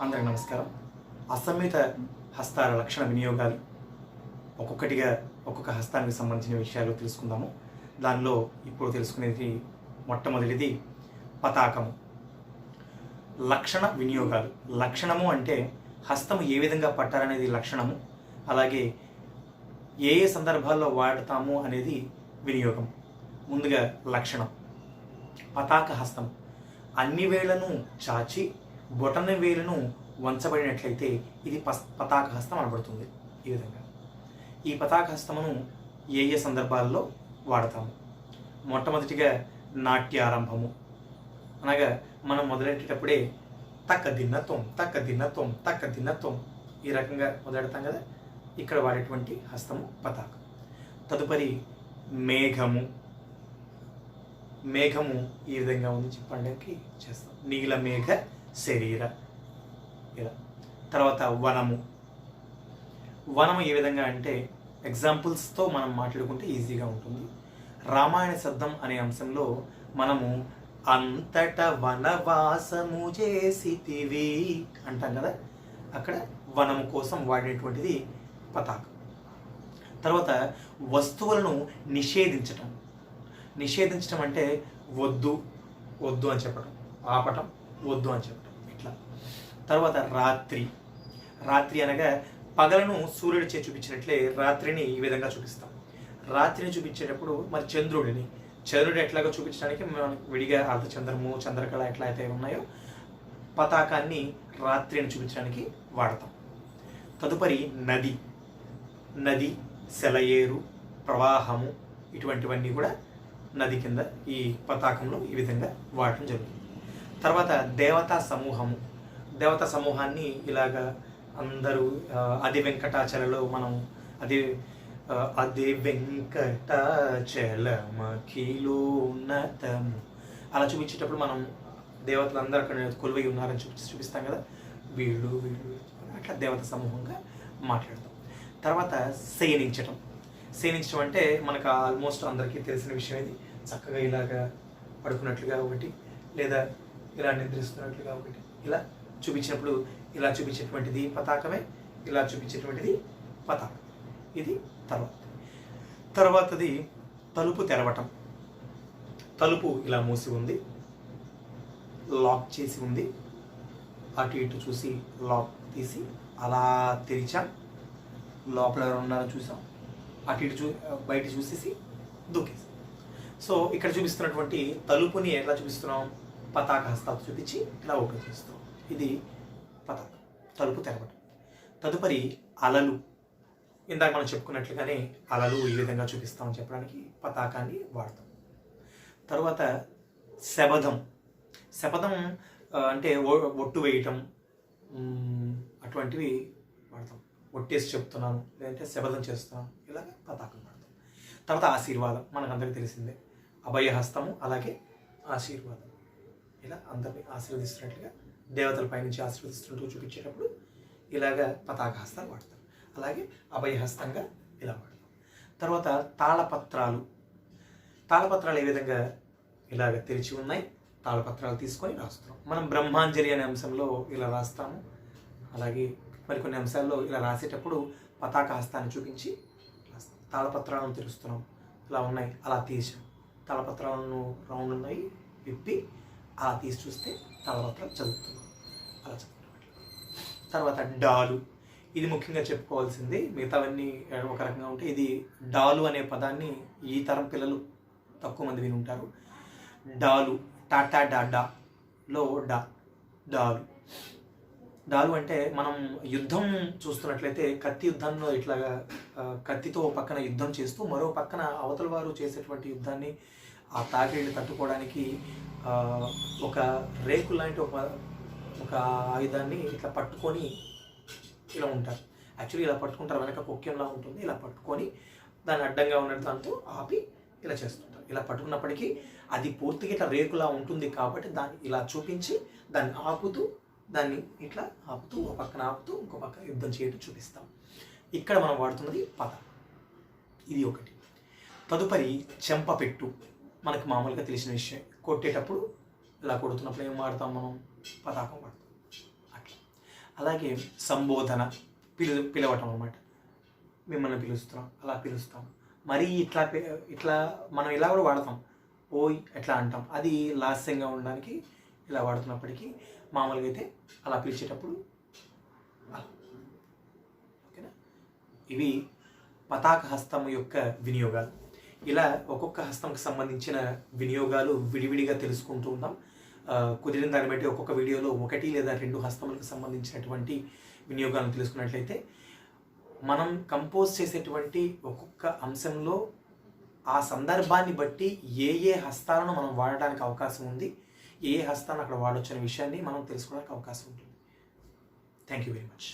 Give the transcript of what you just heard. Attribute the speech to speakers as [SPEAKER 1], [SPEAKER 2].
[SPEAKER 1] అందరికి నమస్కారం. అసమ్మిత హస్తాల లక్షణ వినియోగాలు ఒక్కొక్కటిగా ఒక్కొక్క హస్తానికి సంబంధించిన విషయాలు తెలుసుకుందాము. దానిలో ఇప్పుడు తెలుసుకునేది మొట్టమొదటిది పతాకము. లక్షణ వినియోగాలు. లక్షణము అంటే హస్తము ఏ విధంగా పట్టాలనేది లక్షణము, అలాగే ఏ ఏ సందర్భాల్లో వాడతాము అనేది వినియోగం. ముందుగా లక్షణం. పతాక హస్తం. అన్ని వేళ్లను చాచి బొటన వేలును వంచబడినట్లయితే ఇది పతాక హస్తం అనబడుతుంది. ఈ విధంగా ఈ పతాక హస్తమును ఏ ఏ సందర్భాల్లో వాడతాము? మొట్టమొదటిగా నాట్యారంభము, అనగా మనం మొదలెట్టేటప్పుడే తక్క దిన్నత్వం తక్క దిన్నత్వం తక్క దిన్నత్వం ఈ రకంగా మొదలెడతాం కదా, ఇక్కడ వాడేటువంటి హస్తము పతాక. తదుపరి మేఘము. మేఘము ఈ విధంగా ఉంది చెప్పడానికి చేస్తాం. నీల మేఘ శరీర ఇలా. తర్వాత వనము. వనము ఏ విధంగా అంటే ఎగ్జాంపుల్స్తో మనం మాట్లాడుకుంటే ఈజీగా ఉంటుంది. రామాయణ శబ్దం అనే అంశంలో మనము అంతట వనవాసము చేసితివి అంటాం కదా, అక్కడ వనము కోసం వాడినటువంటిది పతాక. తర్వాత వస్తువులను నిషేధించటం. నిషేధించటం అంటే వద్దు వద్దు అని చెప్పటం, ఆపటం, వద్దు అని చెప్పటం ఇట్లా. తర్వాత రాత్రి. రాత్రి అనగా పగలను సూర్యుడి చే చూపించినట్లే రాత్రిని ఈ విధంగా చూపిస్తాం. రాత్రిని చూపించేటప్పుడు మరి చంద్రుడు ఎట్లాగో చూపించడానికి మనం విడిగా అర్ధచంద్రము, చంద్రకళ ఎట్లా అయితే ఉన్నాయో పతాకాన్ని రాత్రిని చూపించడానికి వాడతాం. తదుపరి నది. నది, సెలయేరు, ప్రవాహము ఇటువంటివన్నీ కూడా నది కింద ఈ పతాకంలో ఈ విధంగా వాడటం జరుగుతుంది. తర్వాత దేవతా సమూహము. దేవతా సమూహాన్ని ఇలాగా అందరూ అది వెంకటాచలలో మనం అది వెంకటాచలమఖిలోన్నతము అలా చూపించేటప్పుడు మనం దేవతలు అందరూ అక్కడ కొలువై ఉన్నారని చూపిస్తాం కదా, వీళ్ళు వీళ్ళు అట్లా దేవత సమూహంగా మాట్లాడతాం. తర్వాత శయనించటం. శయనించడం అంటే మనకు ఆల్మోస్ట్ అందరికీ తెలిసిన విషయం. ఇది చక్కగా ఇలాగా పడుకున్నట్లుగా ఒకటి, లేదా ఇలా నిద్రిస్తున్నట్లుగా ఒకటి, ఇలా చూపించినప్పుడు ఇలా చూపించేటువంటిది పతాకమే, ఇలా చూపించేటువంటిది పతాకం. ఇది తర్వాతది తలుపు తెరవటం. తలుపు ఇలా మూసి ఉంది, లాక్ చేసి ఉంది, అటు ఇటు చూసి లాక్ తీసి అలా తెరిచాం, లోపల ఎవరు ఉన్నారో చూసాం, అటు ఇటు బయట చూసేసి దూకేసి. సో ఇక్కడ చూపిస్తున్నటువంటి తలుపుని ఎట్లా చూపిస్తున్నాం? పతాక హస్తాలు చూపించి ఇలా ఓపెన్ చేస్తున్నాం. ఇది పతాక, తలుపు తెరవటం. తదుపరి అలలు. ఇందాక మనం చెప్పుకున్నట్లుగానే అలలు ఈ విధంగా చూపిస్తామని చెప్పడానికి పతాకాన్ని వాడతాం. తర్వాత శబదం. శబదం అంటే ఒట్టు వేయటం అటువంటివి వాడతాం. ఒట్టేసి చెప్తున్నాను, లేదంటే శబదం చేస్తున్నాను, ఇలాగ పతాకం వాడతాం. తర్వాత ఆశీర్వాదం. మనకందరికీ తెలిసిందే, అభయహస్తము అలాగే ఆశీర్వాదం. ఇలా అందరినీ ఆశీర్వదిస్తున్నట్లుగా దేవతల పైనుంచి ఆశీర్వదిస్తున్నట్టు చూపించేటప్పుడు ఇలాగ పతాక హస్తాలు వాడతాం. అలాగే అభయహస్తంగా ఇలా వాడతాం. తర్వాత తాళపత్రాలు. తాళపత్రాలు ఏ విధంగా ఇలాగ తెరిచి ఉన్నాయి, తాళపత్రాలు తీసుకొని రాస్తున్నాం. మనం బ్రహ్మాంజలి అనే అంశంలో ఇలా రాస్తాము. అలాగే మరికొన్ని అంశాల్లో ఇలా రాసేటప్పుడు పతాక హస్తాన్ని చూపించి రాస్తాం. తాళపత్రాలను తెరుస్తున్నాం, ఇలా ఉన్నాయి, అలా తీసాం. తాళపత్రాలను రౌండ్ ఉన్నాయి, విప్పి అలా తీసి చూస్తే తాళపత్రాలు చదువుతున్నాం, అలా చదువుతున్నాం. తర్వాత డాలు. ఇది ముఖ్యంగా చెప్పుకోవాల్సింది, మిగతావన్నీ ఒక రకంగా ఉంటే ఇది డాలు అనే పదాన్ని ఈ తరం పిల్లలు తక్కువ మంది విని ఉంటారు. డాలు, టాటా డాడాలో డాలు. డాలు అంటే మనం యుద్ధం చూస్తున్నట్లయితే కత్తి యుద్ధంలో ఇట్లాగా కత్తితో పక్కన యుద్ధం చేస్తూ మరో పక్కన అవతల వారు చేసేటువంటి యుద్ధాన్ని ఆ తాకిడిని తట్టుకోవడానికి ఒక రేకు లాంటి ఒక ఆయుధాన్ని ఇట్లా పట్టుకొని ఇలా ఉంటారు. యాక్చువల్లీ ఇలా పట్టుకుంటారు, వెనక కొక్కెంలా ఉంటుంది, ఇలా పట్టుకొని దాన్ని అడ్డంగా ఉన్న దాంతో ఆపి ఇలా చేస్తుంటారు. ఇలా పట్టుకున్నప్పటికీ అది పూర్తిగా ఇట్లా రేకులా ఉంటుంది కాబట్టి దాన్ని ఇలా చూపించి దాన్ని ఆపుతూ ఇట్లా ఆపుతూ ఒక పక్కన ఆపుతూ ఇంకో పక్కన యుద్ధం చేయటం చూపిస్తాం. ఇక్కడ మనం వాడుతున్నది పద, ఇది ఒకటి. తదుపరి చెంపపెట్టు. మనకు మామూలుగా తెలిసిన విషయం, కొట్టేటప్పుడు ఇలా కొడుతున్నప్పుడు ఏం వాడతాం మనం? పతాకం వాడతాం. అట్లా అలాగే సంబోధన, పిలవటం అన్నమాట. మిమ్మల్ని పిలుస్తున్నాం, అలా పిలుస్తాం. మరీ ఇట్లా మనం ఇలా కూడా వాడతాం, ఓయ్ ఎట్లా అంటాం, అది లాస్యంగా ఉండడానికి ఇలా వాడుతున్నప్పటికీ మామూలుగా అయితే అలా పిలిచేటప్పుడు అలా. ఓకేనా? ఇవి పతాక హస్తం యొక్క వినియోగాలు. ఇలా ఒక్కొక్క హస్తంకి సంబంధించిన వినియోగాలు విడివిడిగా తెలుసుకుంటూ ఉన్నాం. కుదిరిన దాన్ని బట్టి ఒక్కొక్క వీడియోలో 1 లేదా 2 హస్తములకు సంబంధించినటువంటి వినియోగాలను తెలుసుకున్నట్లయితే మనం కంపోజ్ చేసేటువంటి ఒక్కొక్క అంశంలో ఆ సందర్భాన్ని బట్టి ఏ హస్తాలను మనం వాడడానికి అవకాశం ఉంది, ఏ హస్తాన్ని అక్కడ వాడొచ్చు అనే విషయాన్ని మనం తెలుసుకోవడానికి అవకాశం ఉంటుంది. Thank you very much.